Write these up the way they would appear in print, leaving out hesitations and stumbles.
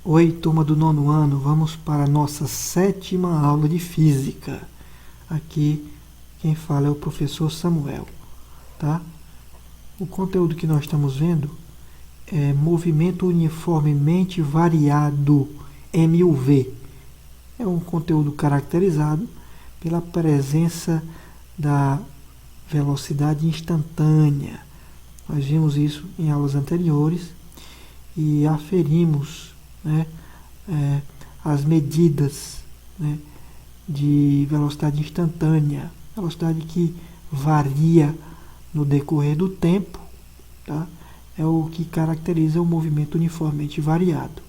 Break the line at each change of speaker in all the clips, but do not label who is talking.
Oi, turma do nono ano, vamos para a nossa 7ª aula de Física. Aqui quem fala é o professor Samuel, tá? O conteúdo que nós estamos vendo é movimento uniformemente variado, MUV. É um conteúdo caracterizado pela presença da velocidade instantânea. Nós vimos isso em aulas anteriores e aferimos, né, as medidas, né, de velocidade instantânea, velocidade que varia no decorrer do tempo, tá? É o que caracteriza o movimento uniformemente variado.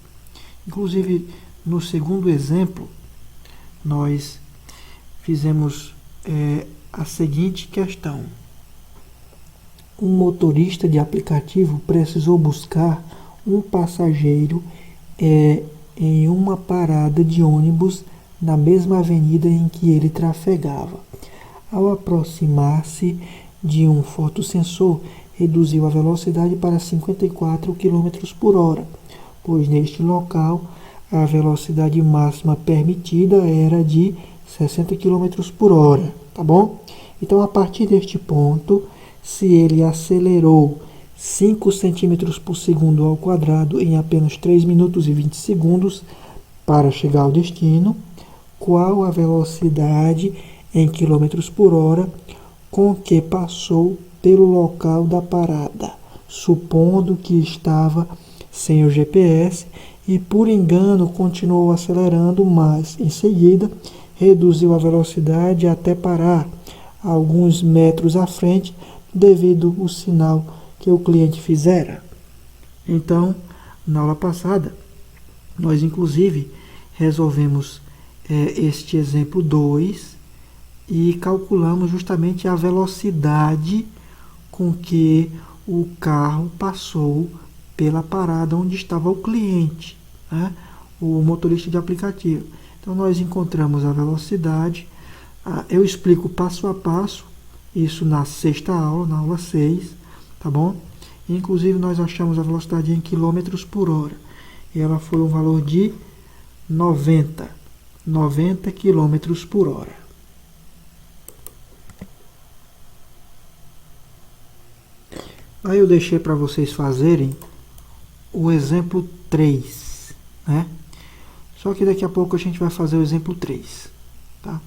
Inclusive, no segundo exemplo, nós fizemos a seguinte questão. Um motorista de aplicativo precisou buscar um passageiro em uma parada de ônibus na mesma avenida em que ele trafegava. Ao aproximar-se de um fotossensor, reduziu a velocidade para 54 km por hora, pois neste local a velocidade máxima permitida era de 60 km por hora, tá bom? Então, a partir deste ponto, se ele acelerou 5 cm por segundo ao quadrado em apenas 3 minutos e 20 segundos para chegar ao destino, qual a velocidade em quilômetros por hora com que passou pelo local da parada, supondo que estava sem o GPS e por engano continuou acelerando, mas em seguida reduziu a velocidade até parar alguns metros à frente devido ao sinal que o cliente fizera. Então, na aula passada, nós inclusive resolvemos este exemplo 2 e calculamos justamente a velocidade com que o carro passou pela parada onde estava o cliente, né? O motorista de aplicativo. Então, nós encontramos a velocidade. Eu explico passo a passo isso na 6ª aula, na aula 6, tá bom? Inclusive, nós achamos a velocidade em quilômetros por hora. E ela foi um valor de 90 km por hora. Aí eu deixei para vocês fazerem o exemplo 3, né? Só que daqui a pouco a gente vai fazer o exemplo 3, tá?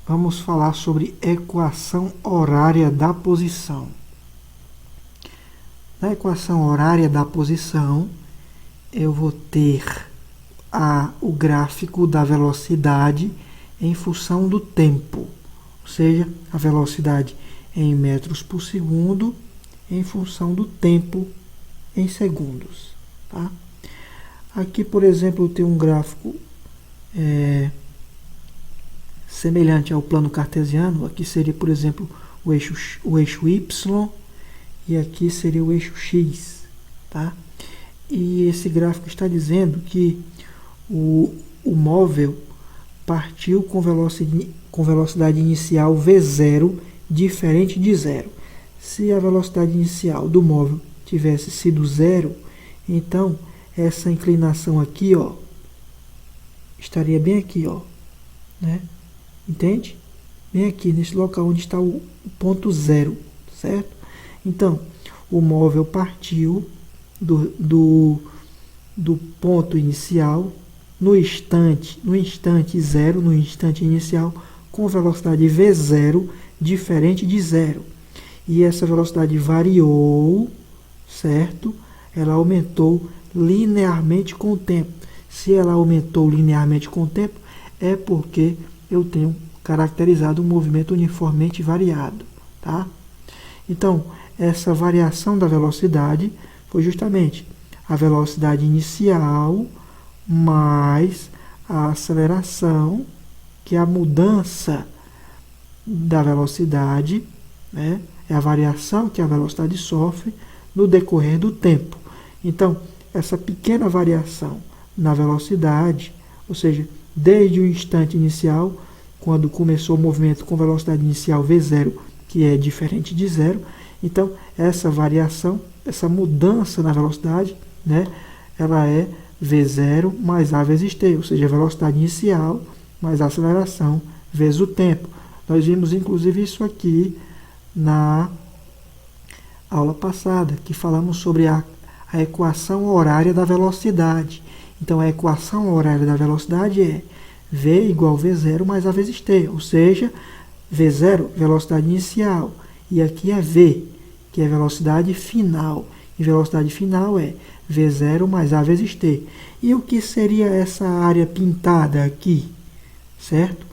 Vamos falar sobre equação horária da posição. Na equação horária da posição, eu vou ter o gráfico da velocidade em função do tempo, ou seja, a velocidade em metros por segundo em função do tempo em segundos, tá? Aqui, por exemplo, eu tenho um gráfico semelhante ao plano cartesiano. Aqui seria, por exemplo, o eixo Y e aqui seria o eixo X, tá? E esse gráfico está dizendo que o móvel partiu com velocidade inicial V0 diferente de zero. Se a velocidade inicial do móvel tivesse sido zero, então essa inclinação aqui, ó, estaria bem aqui, ó, né? Entende? Bem aqui, nesse local onde está o ponto zero, certo? Então, o móvel partiu do ponto inicial no instante zero, no instante inicial, com velocidade V0 diferente de zero. E essa velocidade variou, certo? Ela aumentou linearmente com o tempo. Se ela aumentou linearmente com o tempo, é porque eu tenho caracterizado um movimento uniformemente variado, tá? Então, essa variação da velocidade foi justamente a velocidade inicial mais a aceleração, que é a mudança da velocidade, né? É a variação que a velocidade sofre no decorrer do tempo. Então, essa pequena variação na velocidade, ou seja, desde o instante inicial, quando começou o movimento com velocidade inicial V0, que é diferente de zero, Então, essa variação, essa mudança na velocidade, né, ela é V0 mais A vezes t, ou seja, a velocidade inicial mais a aceleração vezes o tempo. Nós vimos, inclusive, isso aqui na aula passada, que falamos sobre a equação horária da velocidade. Então, a equação horária da velocidade é V igual a V0 mais A vezes t, ou seja, V0, velocidade inicial, e aqui é V, que é velocidade final. E velocidade final é V0 mais A vezes t. E o que seria essa área pintada aqui? Certo?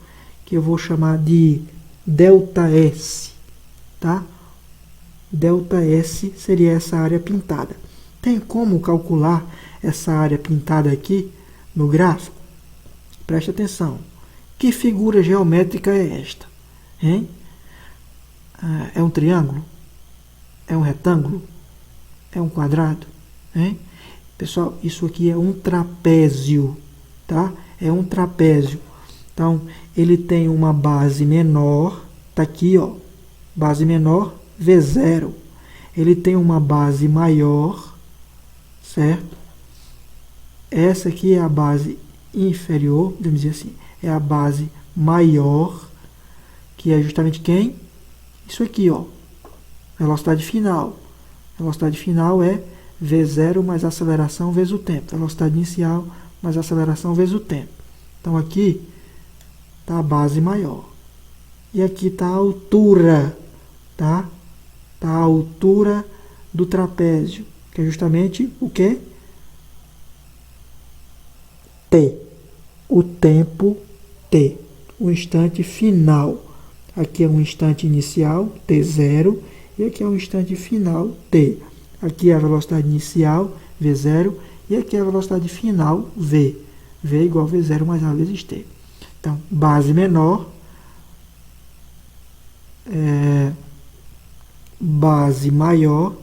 Que eu vou chamar de ΔS, tá? ΔS seria essa área pintada. Tem como calcular essa área pintada aqui no gráfico? Preste atenção. Que figura geométrica é esta? Hein? É um triângulo? É um retângulo? É um quadrado? Hein? Pessoal, isso aqui é um trapézio, tá? É um trapézio. Então, ele tem uma base menor, tá aqui, ó, base menor, V0. Ele tem uma base maior, certo? Essa aqui é a base inferior, vamos dizer assim, é a base maior, que é justamente quem? Isso aqui, ó, velocidade final. Velocidade final é V0 mais aceleração vezes o tempo. Velocidade inicial mais aceleração vezes o tempo. Então, aqui está a base maior. E aqui está a altura, tá? Está a altura do trapézio, que é justamente o quê? T. O tempo T. O instante final. Aqui é um instante inicial, T0, e aqui é um instante final, T. Aqui é a velocidade inicial, V0, e aqui é a velocidade final, V. V igual a V0 mais A vezes T. Então, base menor, base maior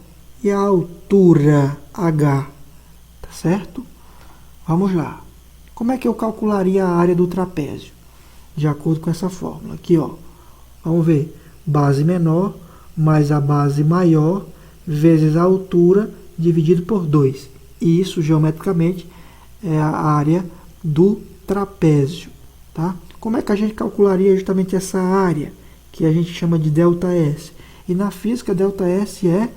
e a altura H, tá certo? Vamos lá. Como é que eu calcularia a área do trapézio? De acordo com essa fórmula. Aqui, ó. Vamos ver. Base menor mais a base maior vezes a altura dividido por 2. E isso, geometricamente, é a área do trapézio. Tá? Como é que a gente calcularia justamente essa área, que a gente chama de ΔS? E na física, ΔS é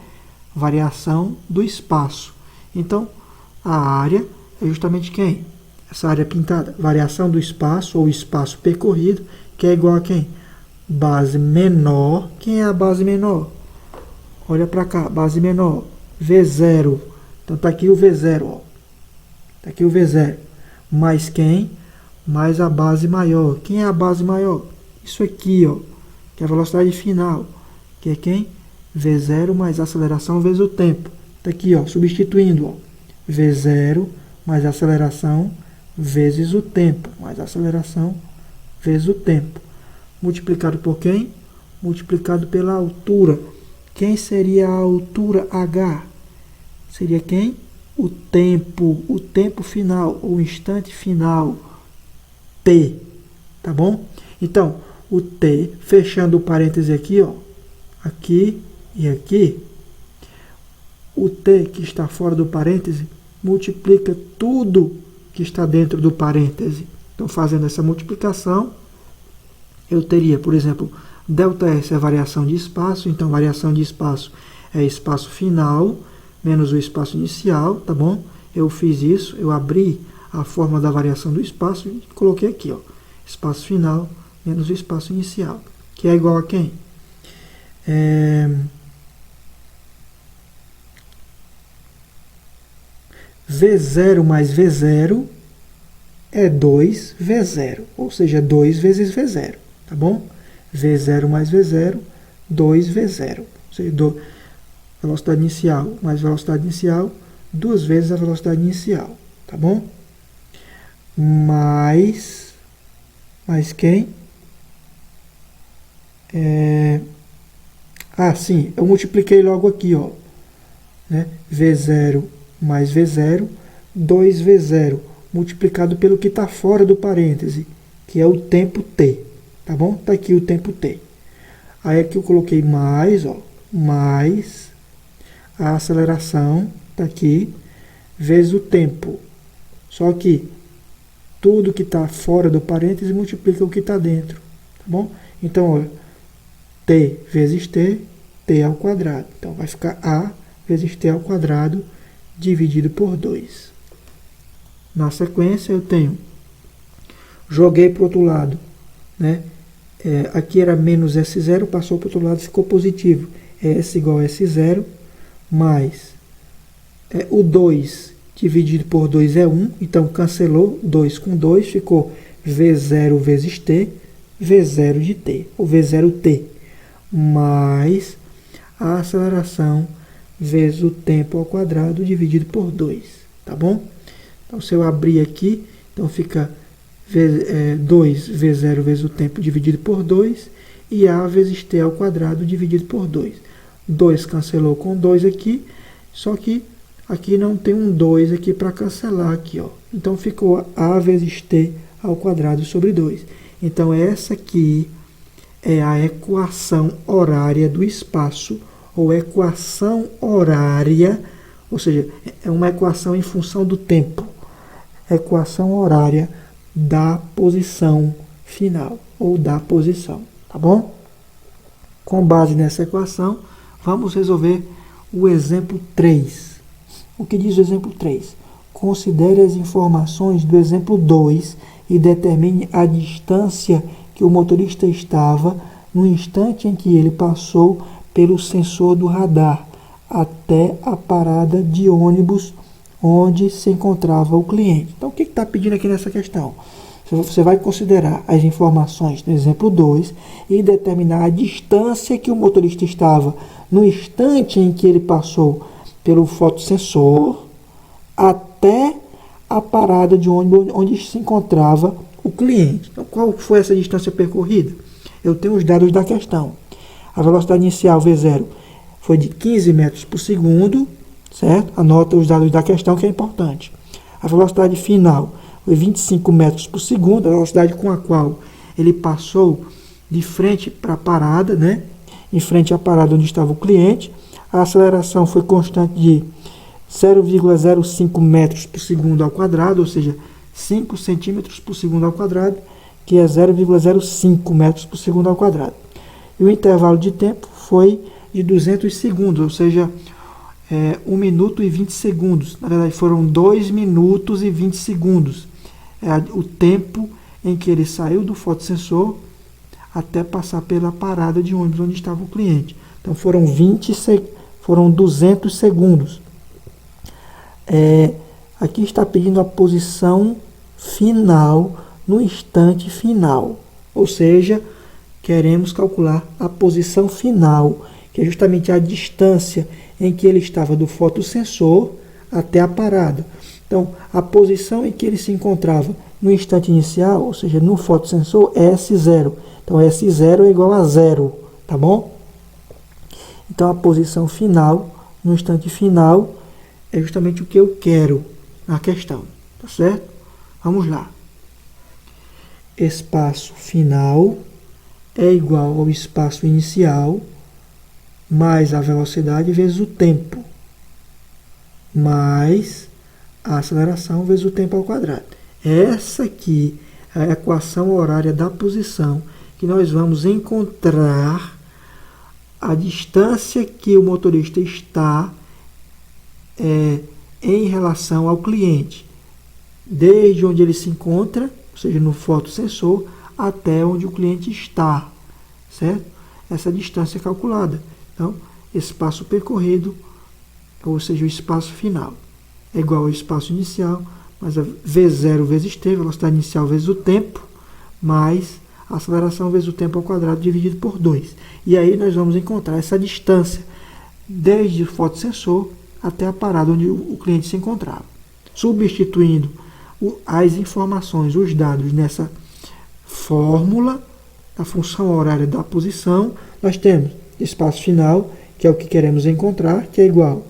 variação do espaço. Então, a área é justamente quem? Essa área pintada, variação do espaço, ou espaço percorrido, que é igual a quem? Base menor. Quem é a base menor? Olha para cá, base menor, V0. Então, está aqui o V0, ó. Está aqui o V0. Mais quem? Mais a base maior. Quem é a base maior? Isso aqui, ó, que é a velocidade final. Que é quem? V0 mais aceleração vezes o tempo. Está aqui, ó, substituindo, ó. V0 mais aceleração vezes o tempo. Mais aceleração vezes o tempo. Multiplicado por quem? Multiplicado pela altura. Quem seria a altura H? Seria quem? O tempo final, o instante final, T, tá bom? Então, o T, fechando o parêntese aqui, ó, aqui e aqui, o T que está fora do parêntese multiplica tudo que está dentro do parêntese. Então, fazendo essa multiplicação, eu teria, por exemplo, ΔS é a variação de espaço, então variação de espaço é espaço final menos o espaço inicial, tá bom? Eu fiz isso, eu abri a fórmula da variação do espaço e coloquei aqui, ó, espaço final menos o espaço inicial, que é igual a quem? V0 mais V0 é 2V0, ou seja, 2 vezes V0, tá bom? V0 mais V0, 2V0, ou seja, velocidade inicial mais velocidade inicial, 2 vezes a velocidade inicial, tá bom? Mais quem? Sim, eu multipliquei logo aqui, ó, né? V0 mais V0, 2V0, multiplicado pelo que está fora do parêntese, que é o tempo T, tá bom? Está aqui o tempo T. Aí aqui eu coloquei mais, ó, mais a aceleração, está aqui, vezes o tempo. Só que tudo que está fora do parêntese multiplica o que está dentro. Tá bom? Então, olha, t vezes t, t ao quadrado. Então, vai ficar a vezes t ao quadrado dividido por 2. Na sequência, eu tenho, joguei para o outro lado, né? Aqui era menos S0, passou para o outro lado, ficou positivo. S igual a S0, mais o 2 dividido por 2 é 1, então cancelou 2 com 2, ficou V0 vezes t, V0 de t, ou V0t, mais a aceleração vezes o tempo ao quadrado dividido por 2, tá bom? Então, se eu abrir aqui, então fica 2 V0 vezes o tempo dividido por 2 e A vezes T ao quadrado dividido por 2. 2 cancelou com 2 aqui, só que aqui não tem um 2 aqui para cancelar aqui, ó. Então, ficou A vezes T ao quadrado sobre 2. Então, essa aqui é a equação horária do espaço, ou equação horária, ou seja, é uma equação em função do tempo. Equação horária da posição final, ou da posição, tá bom? Com base nessa equação, vamos resolver o exemplo 3. O que diz o exemplo 3? Considere as informações do exemplo 2 e determine a distância que o motorista estava no instante em que ele passou pelo sensor do radar até a parada de ônibus onde se encontrava o cliente. Então, o que está pedindo aqui nessa questão? Você vai considerar as informações do exemplo 2 e determinar a distância que o motorista estava no instante em que ele passou pelo fotossensor até a parada de ônibus onde se encontrava o cliente. Então, qual foi essa distância percorrida? Eu tenho os dados da questão. A velocidade inicial V0 foi de 15 metros por segundo, certo? Anota os dados da questão, que é importante. A velocidade final foi 25 metros por segundo, a velocidade com a qual ele passou de frente para a parada, né? Em frente à parada onde estava o cliente. A aceleração foi constante de 0,05 metros por segundo ao quadrado, ou seja, 5 centímetros por segundo ao quadrado, que é 0,05 metros por segundo ao quadrado. E o intervalo de tempo foi de 200 segundos, ou seja, 1 minuto e 20 segundos. Na verdade, foram 2 minutos e 20 segundos. É o tempo em que ele saiu do fotossensor até passar pela parada de ônibus onde estava o cliente. Então, foram 200 segundos. Aqui está pedindo a posição final no instante final. Ou seja, queremos calcular a posição final, que é justamente a distância em que ele estava do fotossensor até a parada. Então, a posição em que ele se encontrava no instante inicial, ou seja, no fotossensor, é S0. Então, S0 é igual a 0, tá bom? Então, a posição final, no instante final, é justamente o que eu quero na questão, tá certo? Vamos lá. Espaço final é igual ao espaço inicial mais a velocidade vezes o tempo, mais a aceleração vezes o tempo ao quadrado. Essa aqui é a equação horária da posição, que nós vamos encontrar a distância que o motorista está em relação ao cliente, desde onde ele se encontra, ou seja, no fotossensor, até onde o cliente está, certo? Essa distância é calculada. Então, espaço percorrido, ou seja, o espaço final, é igual ao espaço inicial, mais a V0 vezes t, velocidade inicial vezes o tempo, mais a aceleração vezes o tempo ao quadrado dividido por 2. E aí nós vamos encontrar essa distância desde o fotossensor até a parada onde o cliente se encontrava. Substituindo as informações, os dados nessa fórmula, a função horária da posição, nós temos espaço final, que é o que queremos encontrar, que é igual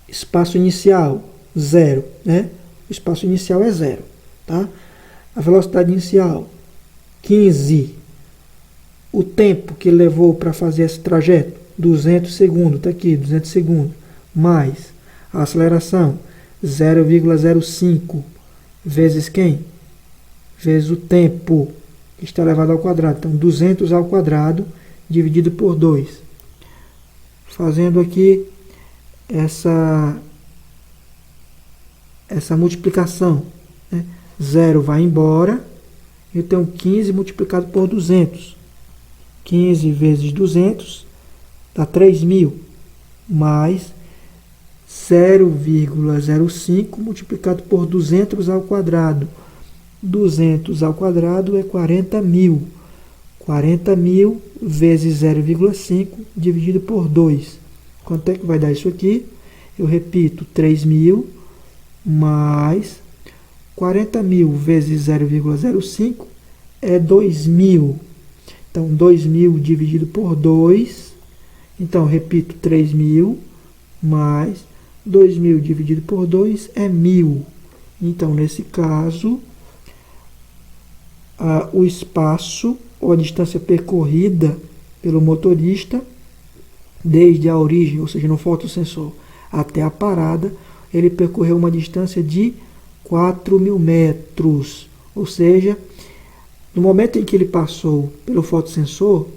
espaço inicial, 0, né? O espaço inicial é 0, tá? A velocidade inicial, 15. O tempo que levou para fazer esse trajeto, 200 segundos, está aqui, 200 segundos, mais a aceleração, 0,05 vezes quem? Vezes o tempo, que está elevado ao quadrado. Então, 200 ao quadrado dividido por 2. Fazendo aqui essa multiplicação, né? 0 vai embora, eu tenho 15 multiplicado por 200. 15 vezes 200 dá 3.000, mais 0,05 multiplicado por 200 ao quadrado. 200 ao quadrado é 40.000. 40.000 vezes 0,5 dividido por 2. Quanto é que vai dar isso aqui? Eu repito, 3.000 mais 40.000 vezes 0,05 é 2.000. Então, 2.000 dividido por 2. Então, repito, 3.000 mais 2.000 dividido por 2 é 1.000. Então, nesse caso, o espaço ou a distância percorrida pelo motorista, desde a origem, ou seja, no fotossensor, até a parada, ele percorreu uma distância de 4.000 metros. Ou seja, no momento em que ele passou pelo fotossensor,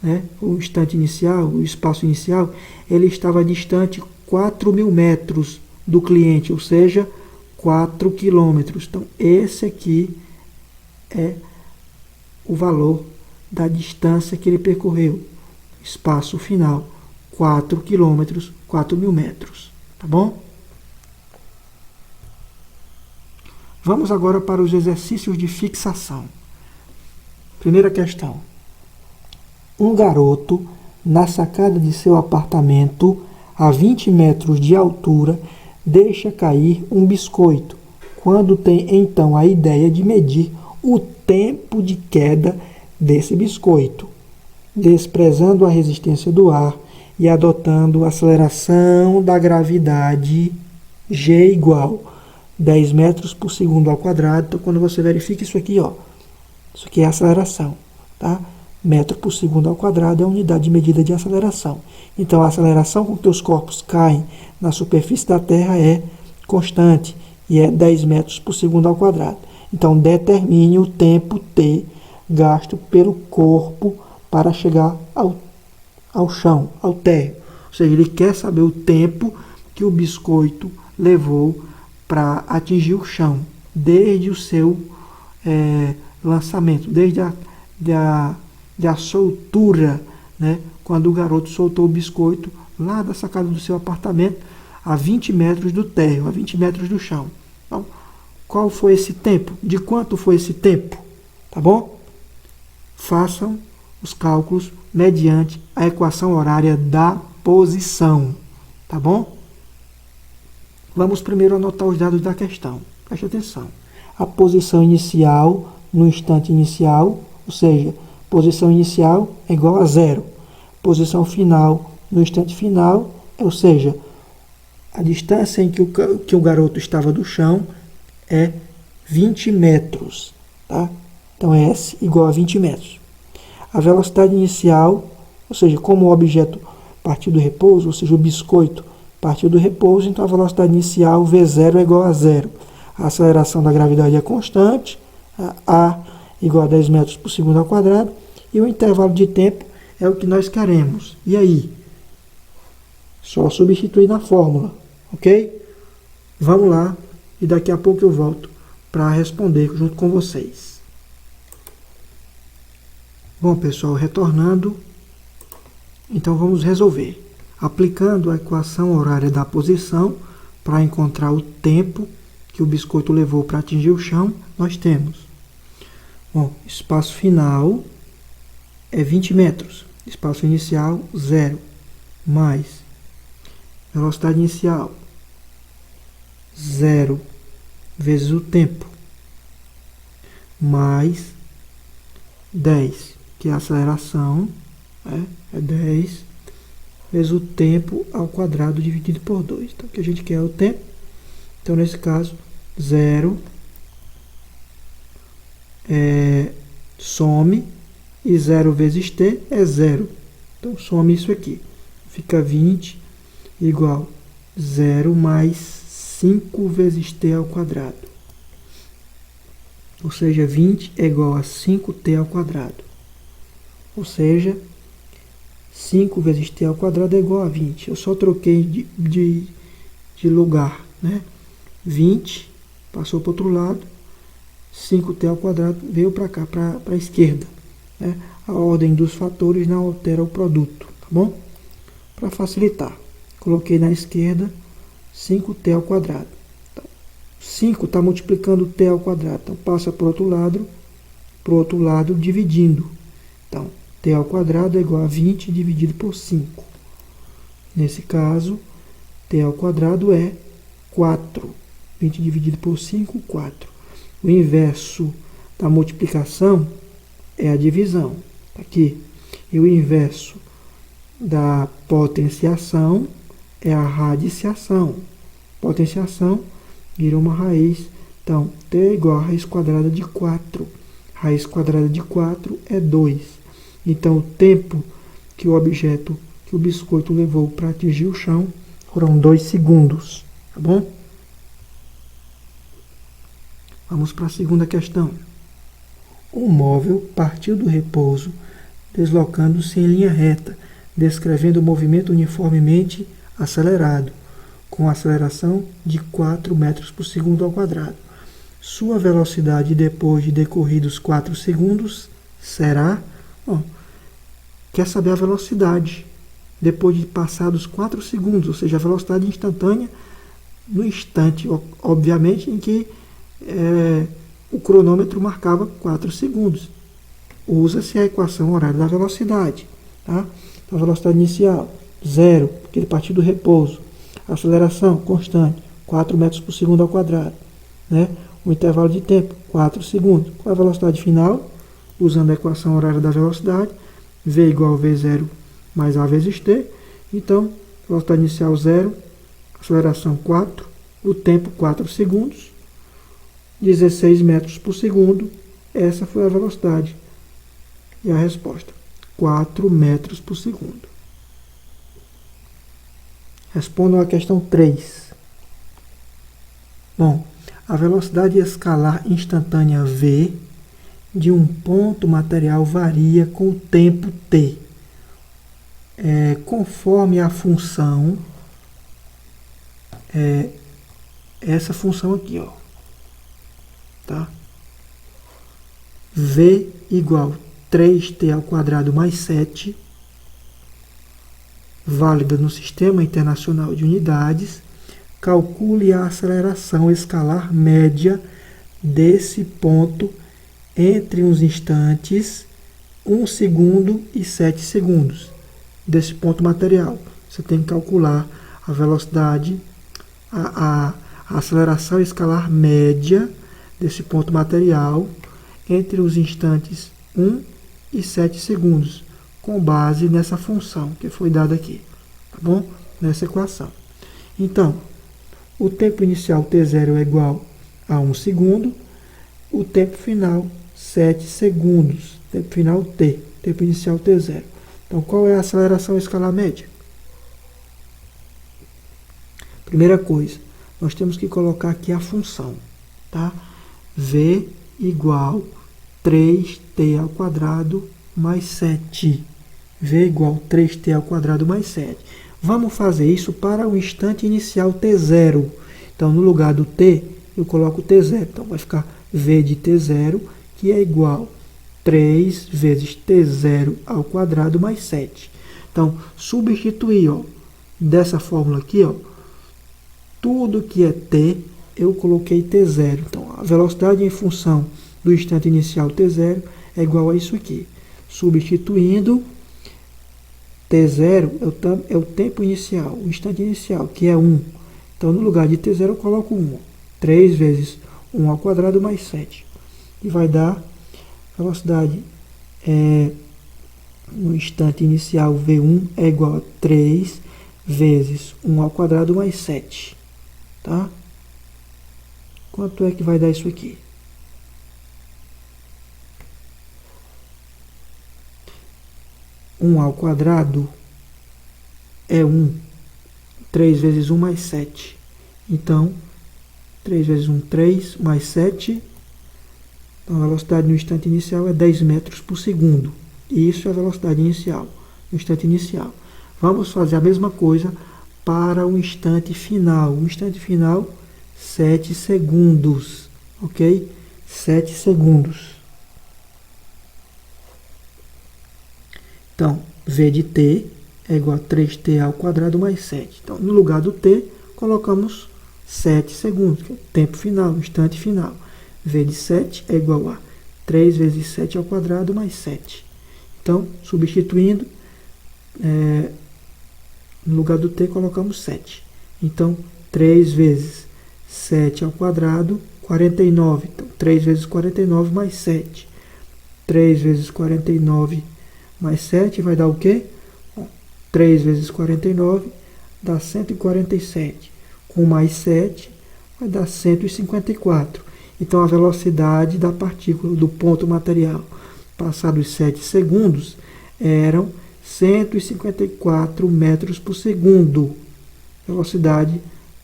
né, o instante inicial, o espaço inicial, ele estava distante 4.000 metros do cliente, ou seja, 4 quilômetros. Então, esse aqui é o valor da distância que ele percorreu. Espaço final, 4 quilômetros, 4.000 metros. Tá bom? Vamos agora para os exercícios de fixação. Primeira questão. Um garoto, na sacada de seu apartamento, a 20 metros de altura, deixa cair um biscoito, quando tem então a ideia de medir o tempo de queda desse biscoito, desprezando a resistência do ar e adotando a aceleração da gravidade G igual 10 metros por segundo ao quadrado. Então, quando você verifica isso aqui, ó, isso aqui é a aceleração, tá? Metro por segundo ao quadrado é a unidade de medida de aceleração. Então, a aceleração com que os corpos caem na superfície da Terra é constante e é 10 metros por segundo ao quadrado. Então, determine o tempo T gasto pelo corpo para chegar ao chão, ao térreo. Ou seja, ele quer saber o tempo que o biscoito levou para atingir o chão, desde o seu lançamento, desde a soltura, né? Quando o garoto soltou o biscoito lá da sacada do seu apartamento, a 20 metros do térreo, a 20 metros do chão. Então, qual foi esse tempo? De quanto foi esse tempo? Tá bom? Façam os cálculos mediante a equação horária da posição. Tá bom? Vamos primeiro anotar os dados da questão. Preste atenção. A posição inicial no instante inicial, ou seja, posição inicial é igual a 0. Posição final no instante final, ou seja, a distância em que o garoto estava do chão é 20 metros. Tá? Então, S igual a 20 metros. A velocidade inicial, ou seja, como o objeto partiu do repouso, ou seja, o biscoito partiu do repouso, então a velocidade inicial V0 é igual a 0. A aceleração da gravidade é constante, A igual a 10 metros por segundo ao quadrado, e o intervalo de tempo é o que nós queremos. E aí? Só substituir na fórmula, ok? Vamos lá, e daqui a pouco eu volto para responder junto com vocês. Bom, pessoal, retornando, então vamos resolver. Aplicando a equação horária da posição para encontrar o tempo que o biscoito levou para atingir o chão, nós temos, bom, espaço final é 20 metros, espaço inicial 0, mais velocidade inicial 0 vezes o tempo, mais 10, que é a aceleração, é 10 vezes o tempo ao quadrado dividido por 2. Então, o que a gente quer é o tempo. Então, nesse caso, 0 some, e 0 vezes t é 0. Então, some isso aqui. Fica 20 igual 0 mais 5 vezes t ao quadrado. Ou seja, 20 é igual a 5t ao quadrado. Ou seja, 5 vezes t ao quadrado é igual a 20. Eu só troquei de lugar, né? 20 passou para o outro lado, 5t ao quadrado veio para cá, para a esquerda, né? A ordem dos fatores não altera o produto, tá bom? Para facilitar, coloquei na esquerda 5t ao quadrado. Então, 5 está multiplicando t ao quadrado, então passa para o outro lado dividindo. Então, t ao quadrado é igual a 20 dividido por 5. Nesse caso, t ao quadrado é 4. 20 dividido por 5, 4. O inverso da multiplicação é a divisão. Aqui. E o inverso da potenciação é a radiciação. Potenciação vira uma raiz. Então, t é igual a raiz quadrada de 4. Raiz quadrada de 4 é 2. Então, o tempo que o objeto, que o biscoito levou para atingir o chão foram 2 segundos. Tá bom? Vamos para a segunda questão. Um móvel partiu do repouso, deslocando-se em linha reta, descrevendo o movimento uniformemente acelerado, com aceleração de 4 metros por segundo ao quadrado. Sua velocidade depois de decorridos 4 segundos será... Bom, quer saber a velocidade depois de passados 4 segundos, ou seja, a velocidade instantânea no instante, obviamente, em que o cronômetro marcava 4 segundos. Usa-se a equação horária da velocidade. Tá? Então, a velocidade inicial, 0, porque ele partiu do repouso. Aceleração constante, 4 metros por segundo ao quadrado. Né? O intervalo de tempo, 4 segundos. Qual é a velocidade final? Usando a equação horária da velocidade, V igual a V0 mais A vezes T. Então, velocidade inicial 0, aceleração 4, o tempo 4 segundos, 16 metros por segundo. Essa foi a velocidade. E a resposta, 4 metros por segundo. Respondam a questão 3. Bom, a velocidade escalar instantânea V de um ponto material varia com o tempo t. Conforme a função, essa função aqui, ó, tá? V igual 3t ao quadrado mais 7, válida no Sistema Internacional de Unidades. Calcule a aceleração escalar média desse ponto entre uns instantes, 1 segundo e 7 segundos, desse ponto material. Você tem que calcular a velocidade, a aceleração escalar média desse ponto material entre os instantes 1 e 7 segundos, com base nessa função que foi dada aqui, tá bom? Nessa equação. Então, o tempo inicial t0 é igual a 1 segundo, o tempo final 7 segundos, tempo final t, tempo inicial t0. Então, qual é a aceleração escalar média? Primeira coisa, nós temos que colocar aqui a função, tá? V igual 3t ao quadrado mais 7. V igual 3t ao quadrado mais 7. Vamos fazer isso para o instante inicial t0. Então, no lugar do t, eu coloco t0. Então, vai ficar v de t0, que é igual 3 vezes t0 ao quadrado mais 7. Então, substituir, ó, dessa fórmula aqui, ó, tudo que é t, eu coloquei t0. Então, a velocidade em função do instante inicial t0 é igual a isso aqui. Substituindo, t0 é o tempo inicial, o instante inicial, que é 1. Então, no lugar de t0, eu coloco 1. 3 vezes 1 ao quadrado mais 7. E vai dar velocidade no instante inicial V1 é igual a 3 vezes 1 ao quadrado mais 7. Tá? Quanto é que vai dar isso aqui? 1 ao quadrado é 1. 3 vezes 1 mais 7. Então, 3 vezes 1, 3, mais 7. Então, a velocidade no instante inicial é 10 metros por segundo. Isso é a velocidade inicial, no instante inicial. Vamos fazer a mesma coisa para o instante final. O instante final, 7 segundos. Ok? 7 segundos. Então, V de t é igual a 3t ao quadrado mais 7. Então, no lugar do t, colocamos 7 segundos, que é o tempo final, o instante final. V de 7 é igual a 3 vezes 7 ao quadrado mais 7. Então, substituindo, no lugar do t, colocamos 7. Então, 3 vezes 7 ao quadrado, 49. Então, 3 vezes 49 mais 7. 3 vezes 49 mais 7 vai dar o quê? 3 vezes 49 dá 147. Com mais 7 vai dar 154. Então, a velocidade da partícula do ponto material, passados 7 segundos, eram 154 metros por segundo. Velocidade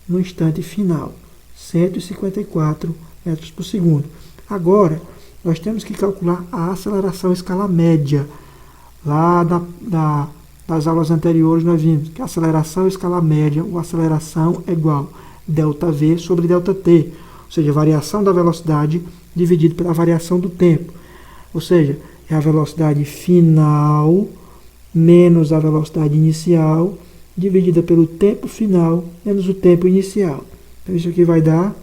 no instante final. 154 metros por segundo. Agora, nós temos que calcular a aceleração em escala média. Lá das aulas anteriores, nós vimos que a aceleração em escala média, ou aceleração é igual a ΔV sobre ΔT. Ou seja, a variação da velocidade dividido pela variação do tempo. Ou seja, é a velocidade final menos a velocidade inicial dividida pelo tempo final menos o tempo inicial. Então, isso aqui vai dar...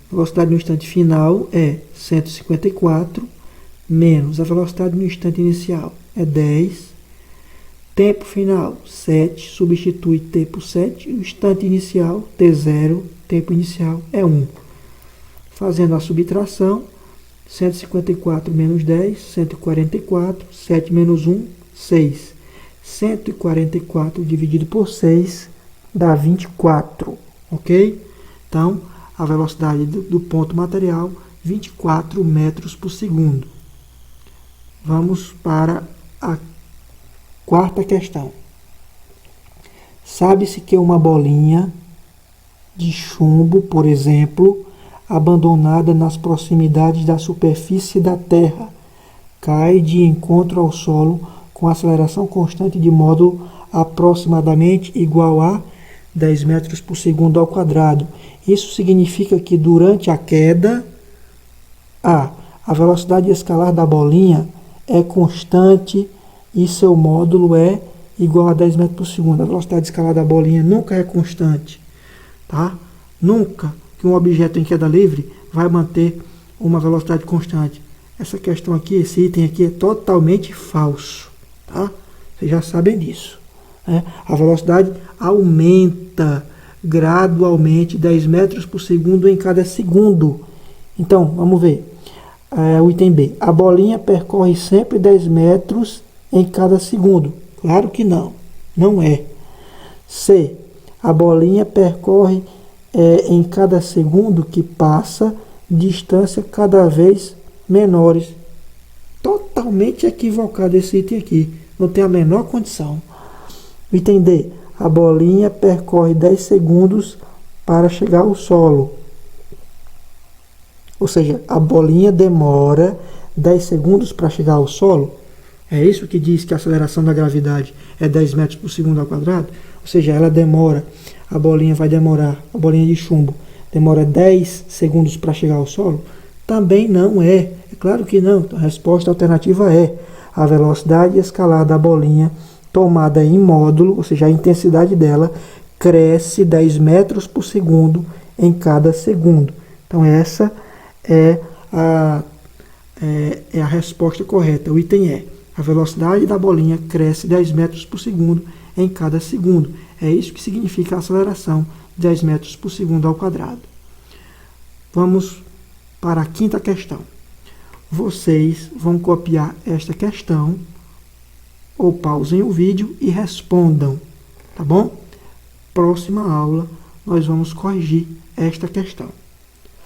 velocidade no instante final é 154 menos a velocidade no instante inicial é 10. Tempo final, 7. Substitui t por 7. O instante inicial, t0. Tempo inicial é 1. Fazendo a subtração, 154 menos 10, 144. 7 menos 1, 6. 144 dividido por 6 dá 24. Ok? Então, a velocidade do ponto material, 24 metros por segundo. Vamos para a quarta questão. Sabe-se que uma bolinha de chumbo, por exemplo, abandonada nas proximidades da superfície da Terra, cai de encontro ao solo com aceleração constante de módulo aproximadamente igual a 10 metros por segundo ao quadrado. Isso significa que durante a queda, a velocidade escalar da bolinha é constante e seu módulo é igual a 10 metros por segundo. A velocidade escalar da bolinha nunca é constante, tá? Nunca que um objeto em queda livre vai manter uma velocidade constante. Essa questão aqui, esse item aqui é totalmente falso, tá? Vocês já sabem disso, né? A velocidade aumenta gradualmente 10 metros por segundo em cada segundo. Então, vamos ver. O item B. A bolinha percorre sempre 10 metros em cada segundo. Claro que não. Não é. C. A bolinha percorre em cada segundo que passa distância cada vez menores. Totalmente equivocado esse item aqui. Não tem a menor condição. Item D. A bolinha percorre 10 segundos para chegar ao solo. Ou seja, a bolinha demora 10 segundos para chegar ao solo. É isso que diz que a aceleração da gravidade é 10 metros por segundo ao quadrado. Ou seja, ela demora, a bolinha de chumbo, demora 10 segundos para chegar ao solo. Também não é. É claro que não. A resposta alternativa é a velocidade escalar da bolinha tomada em módulo, ou seja, a intensidade dela, cresce 10 metros por segundo em cada segundo. Então, essa é a resposta correta. O item E. A velocidade da bolinha cresce 10 metros por segundo em cada segundo. É isso que significa a aceleração de 10 metros por segundo ao quadrado. Vamos para a quinta questão. Vocês vão copiar esta questão ou pausem o vídeo e respondam, tá bom? Próxima aula nós vamos corrigir esta questão.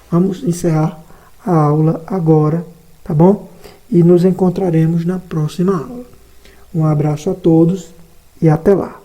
Vamos encerrar a aula agora, tá bom? e nos encontraremos na próxima aula. Um abraço a todos e até lá!